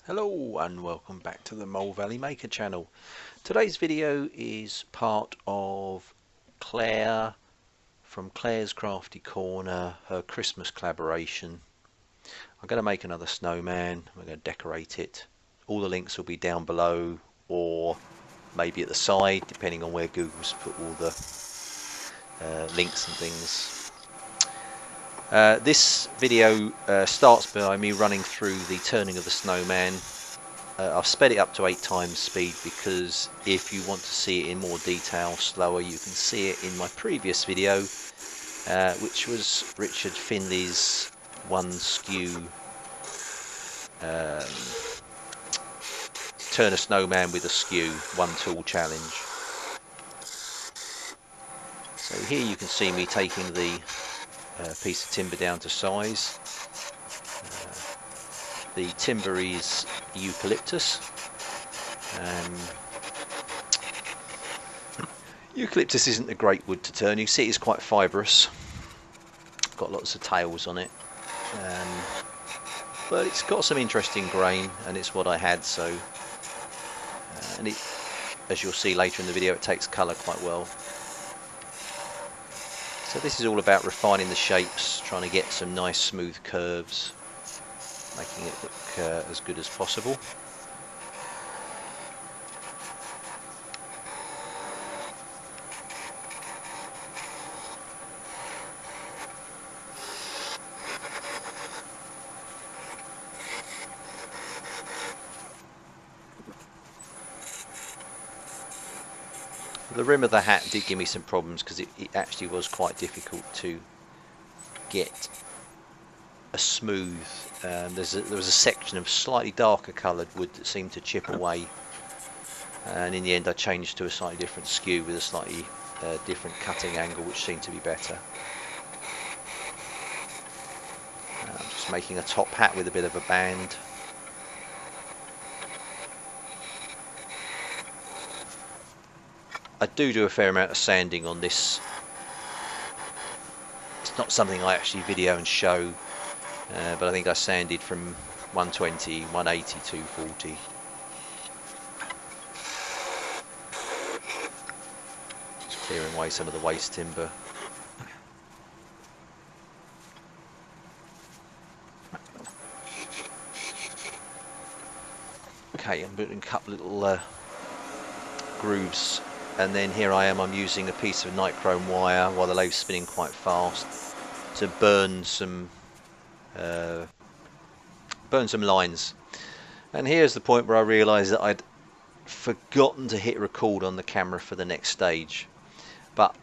Hello and welcome back to the Mole Valley Maker channel. Today's video is part of Clair from Clair's Crafty Corner, her Christmas collaboration. I'm going to make another snowman. We're going to decorate it. All the links will be down below or maybe at the side depending on where Google's put all the links and things. This video starts by me running through the turning of the snowman. I've sped it up to 8 times speed because if you want to see it in more detail, slower, you can see it in my previous video, which was Richard Finley's one skew turn a snowman with a skew, one tool challenge. So here you can see me taking the piece of timber down to size. The timber is Eucalyptus. Eucalyptus isn't a great wood to turn. You see it's quite fibrous. Got lots of tails on it. But it's got some interesting grain and it's what I had, so and it, as you'll see later in the video, it takes colour quite well. So this is all about refining the shapes, trying to get some nice smooth curves, making it look as good as possible. The rim of the hat did give me some problems because it actually was quite difficult to get a smooth. There was a section of slightly darker coloured wood that seemed to chip away, and in the end I changed to a slightly different skew with a slightly different cutting angle, which seemed to be better. I'm just making a top hat with a bit of a band. I do a fair amount of sanding on this. It's not something I actually video and show, but I think I sanded from 120, 180, 240. Just clearing away some of the waste timber. Okay, I'm putting a couple little grooves. And then here I am, I'm using a piece of nichrome wire while the lathe's spinning quite fast to burn some lines. And here's the point where I realised that I'd forgotten to hit record on the camera for the next stage. But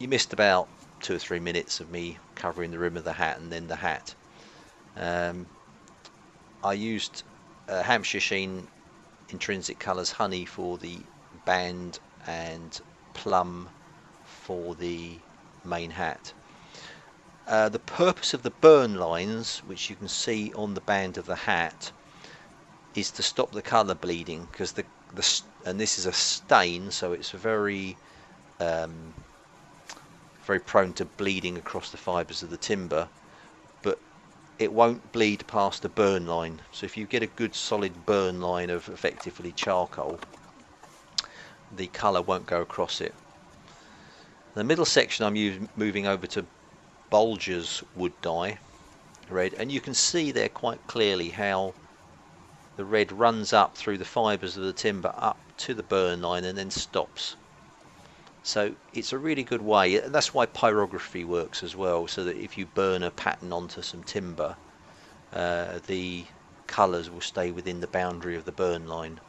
you missed about 2 or 3 minutes of me covering the rim of the hat and then the hat. I used Hampshire Sheen Intrinsic Colours Honey for the band and plum for the main hat. The purpose of the burn lines, which you can see on the band of the hat, is to stop the colour bleeding, because and this is a stain, so it's very very prone to bleeding across the fibres of the timber, but it won't bleed past the burn line. So if you get a good solid burn line of effectively charcoal, the colour won't go across it. The middle section I'm moving over to Bulger's wood dye red, and you can see there quite clearly how the red runs up through the fibres of the timber up to the burn line and then stops. So it's a really good way, and that's why pyrography works as well, so that if you burn a pattern onto some timber, the colours will stay within the boundary of the burn line.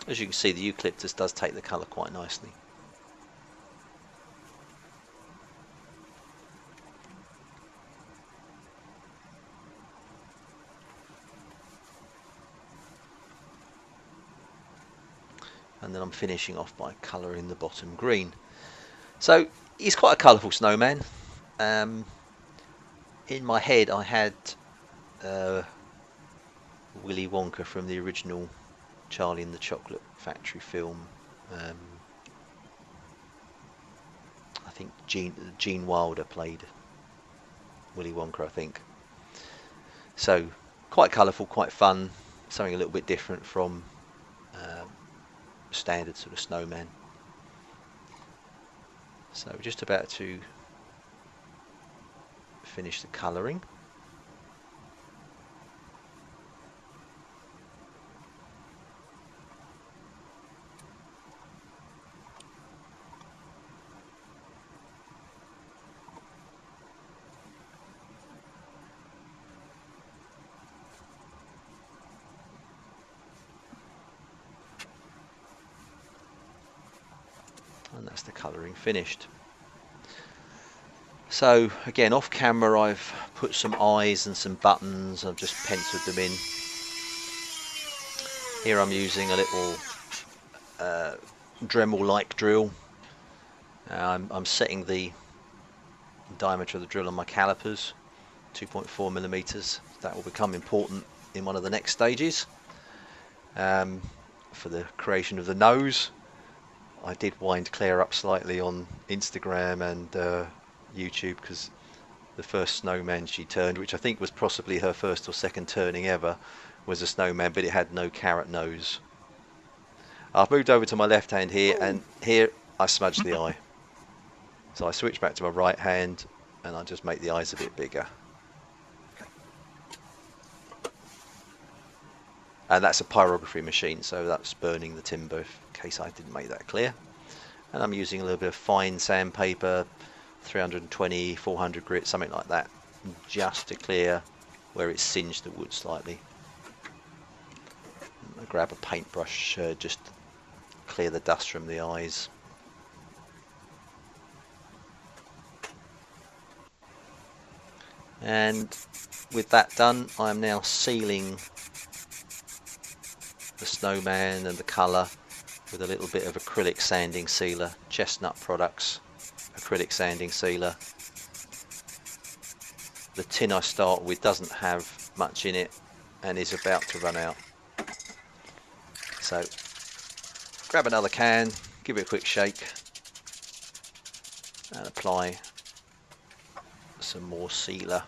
As you can see, the Eucalyptus does take the colour quite nicely. And then I'm finishing off by colouring the bottom green. So he's quite a colourful snowman. In my head I had Willy Wonka from the original Charlie and the Chocolate Factory film. I think Gene Wilder played Willy Wonka, I think. So quite colourful, quite fun, something a little bit different from standard sort of snowman. So we're just about to finish the colouring. And that's the colouring finished. So again, off camera I've put some eyes and some buttons. I've just penciled them in. Here I'm using a little Dremel-like drill. I'm setting the diameter of the drill on my calipers, 2.4mm. That will become important in one of the next stages for the creation of the nose. I did wind Claire up slightly on Instagram and YouTube because the first snowman she turned, which I think was possibly her first or second turning ever, was a snowman, but it had no carrot nose. I've moved over to my left hand here, and here I smudged the eye. So I switch back to my right hand and I just make the eyes a bit bigger. And that's a pyrography machine, so that's burning the timber, in case I didn't make that clear. And I'm using a little bit of fine sandpaper, 320, 400 grit, something like that, just to clear where it's singed the wood slightly. I grab a paintbrush just to clear the dust from the eyes. And with that done, I'm now sealing the snowman and the colour with a little bit of acrylic sanding sealer, Chestnut Products acrylic sanding sealer. The tin I start with doesn't have much in it and is about to run out. So grab another can, give it a quick shake and apply some more sealer.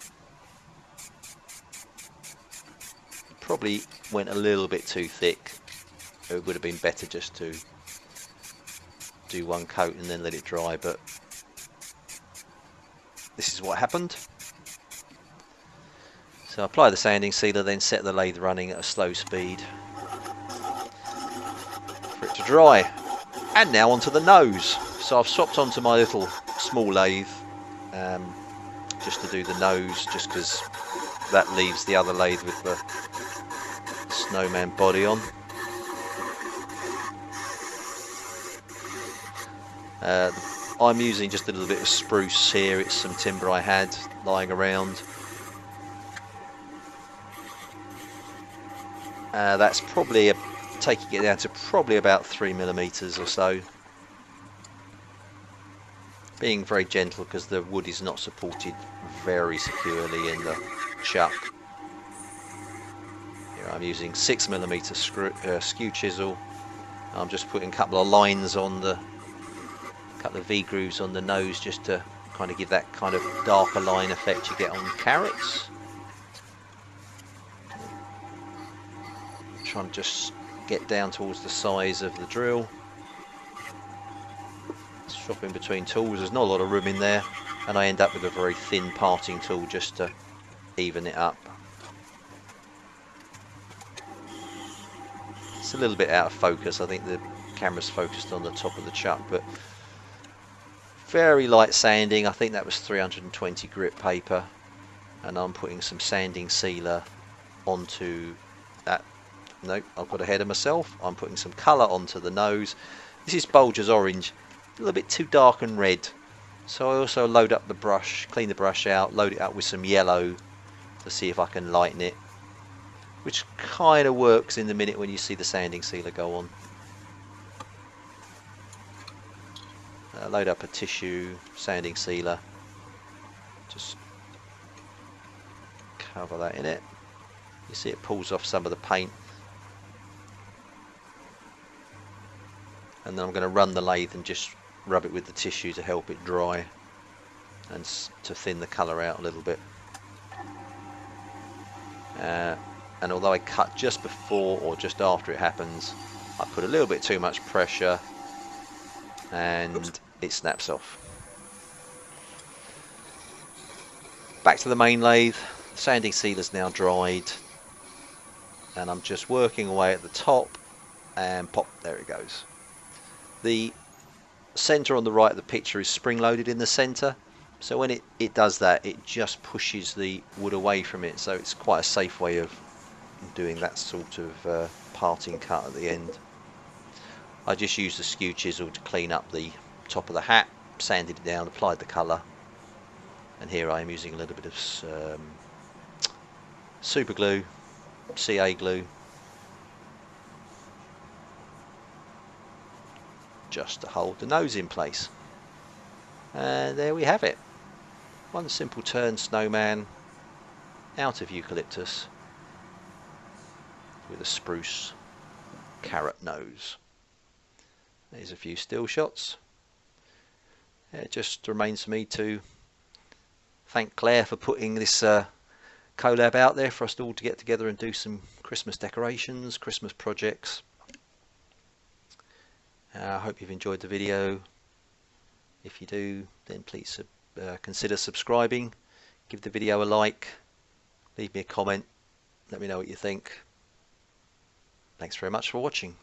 Probably went a little bit too thick. It would have been better just to do one coat and then let it dry, but this is what happened. So apply the sanding sealer, then set the lathe running at a slow speed for it to dry. And now onto the nose. So I've swapped onto my little small lathe just to do the nose, just because that leaves the other lathe with the snowman body on. I'm using just a little bit of spruce here. It's some timber I had lying around. That's probably taking it down to probably about 3mm or so. Being very gentle because the wood is not supported very securely in the chuck. Here I'm using 6mm skew chisel. I'm just putting a couple of lines on the couple of V-grooves on the nose just to kind of give that kind of darker line effect you get on carrots. Trying to just get down towards the size of the drill. Swapping between tools, there's not a lot of room in there, and I end up with a very thin parting tool just to even it up. It's a little bit out of focus. I think the camera's focused on the top of the chuck, but very light sanding. I think that was 320 grit paper, and I'm putting some sanding sealer onto that. Nope, I've got ahead of myself. I'm putting some colour onto the nose. This is Bulger's orange, a little bit too dark and red, so I also load up the brush, clean the brush out, load it up with some yellow to see if I can lighten it, which kind of works in the minute when you see the sanding sealer go on. Load up a tissue sanding sealer, just cover that in it. You see it pulls off some of the paint. And then I'm going to run the lathe and just rub it with the tissue to help it dry and to thin the colour out a little bit. And although I cut just before or just after it happens, I put a little bit too much pressure and it snaps off. Back to the main lathe. The sanding sealer's now dried and I'm just working away at the top and pop, there it goes. The centre on the right of the picture is spring loaded in the centre, so when it does that, it just pushes the wood away from it, so it's quite a safe way of doing that sort of parting cut at the end. I just used the skew chisel to clean up the top of the hat, sanded it down, applied the colour, and here I am using a little bit of super glue, CA glue, just to hold the nose in place. And there we have it. One simple turn snowman out of eucalyptus with a spruce carrot nose. There's a few still shots. It just remains for me to thank Claire for putting this collab out there for us all to get together and do some Christmas decorations, Christmas projects. I hope you've enjoyed the video. If you do, then please consider subscribing, give the video a like, leave me a comment, let me know what you think. Thanks very much for watching.